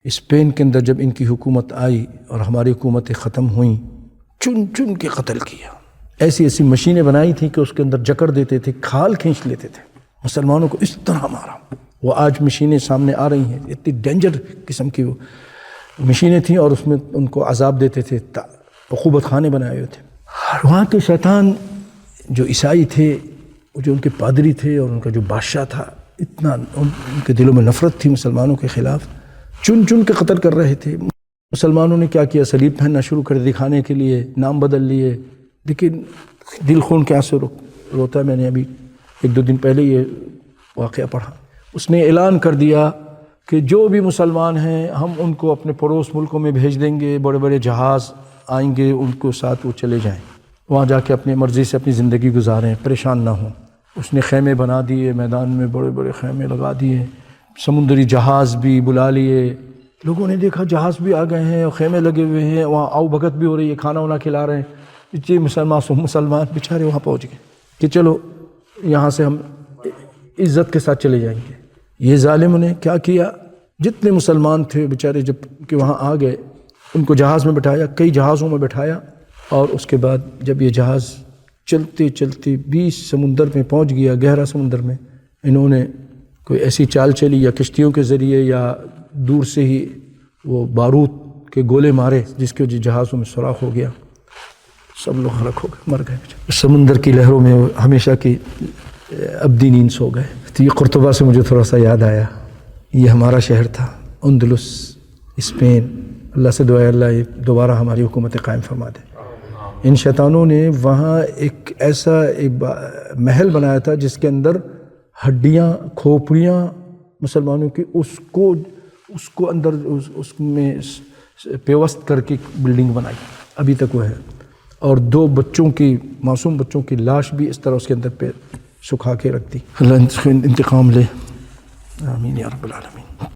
Spain کے اندر جب ان کی حکومت آئی اور ہماری حکومتیں ختم ہوئیں، چن چن کے قتل کیا. ایسی ایسی مشینیں بنائی تھیں کہ اس کے اندر جکڑ دیتے تھے، کھال کھینچ لیتے تھے، مسلمانوں کو اس طرح مارا. وہ آج مشینیں سامنے آ رہی ہیں، اتنی ڈینجر قسم کی وہ مشینیں تھیں اور اس میں ان کو عذاب دیتے تھے، عقوبت خانے بنائے ہوئے تھے. وہاں کے شیطان جو عیسائی تھے، جو ان کے پادری تھے اور ان کا جو بادشاہ تھا، اتنا ان کے دلوں میں نفرت تھی مسلمانوں کے خلاف، چن چن کے قتل کر رہے تھے. مسلمانوں نے کیا کیا، صلیب پہننا شروع کر دکھانے کے لیے، نام بدل لیے، لیکن دل خون کے آنسو روتا ہے. میں نے ابھی 1-2 دن پہلے یہ واقعہ پڑھا. اس نے اعلان کر دیا کہ جو بھی مسلمان ہیں ہم ان کو اپنے پڑوس ملکوں میں بھیج دیں گے، بڑے بڑے جہاز آئیں گے، ان کو ساتھ وہ چلے جائیں، وہاں جا کے اپنی مرضی سے اپنی زندگی گزاریں، پریشان نہ ہوں. اس نے خیمے بنا دیے، میدان میں بڑے بڑے خیمے لگا دیے، سمندری جہاز بھی بلا لیے. لوگوں نے دیکھا جہاز بھی آ گئے ہیں اور خیمے لگے ہوئے ہیں، وہاں آؤ بھگت بھی ہو رہی ہے، کھانا وانا کھلا رہے ہیں. جی مسلمان بیچارے وہاں پہنچ گئے کہ چلو یہاں سے ہم عزت کے ساتھ چلے جائیں گے. یہ ظالم نے کیا کیا، جتنے مسلمان تھے بیچارے جب کہ وہاں آ گئے، ان کو جہاز میں بٹھایا، کئی جہازوں میں بٹھایا، اور اس کے بعد جب یہ جہاز چلتے چلتے 20 سمندر میں پہنچ گیا، گہرا سمندر میں، انہوں نے کوئی ایسی چال چلی یا کشتیوں کے ذریعے یا دور سے ہی وہ بارود کے گولے مارے جس کے جہازوں میں سوراخ ہو گیا، سب لوگ غرق ہو گئے، مر گئے. سمندر کی لہروں میں ہمیشہ کی ابدی نیند سو گئے. تو یہ قرطبہ سے مجھے تھوڑا سا یاد آیا، یہ ہمارا شہر تھا، اندلس، اسپین. اللہ سے دعا ہے اللہ یہ دوبارہ ہماری حکومت قائم فرما دے. ان شیطانوں نے وہاں ایک ایسا محل بنایا تھا جس کے اندر ہڈیاں، کھوپڑیاں مسلمانوں کی، اس کو اندر اس میں پیوست کر کے بلڈنگ بنائی، ابھی تک وہ ہے. اور 2 بچوں کی، معصوم بچوں کی لاش بھی اس طرح اس کے اندر پہ سکھا کے رکھ دی. اللہ انتقام لے، آمین یا رب العالمین.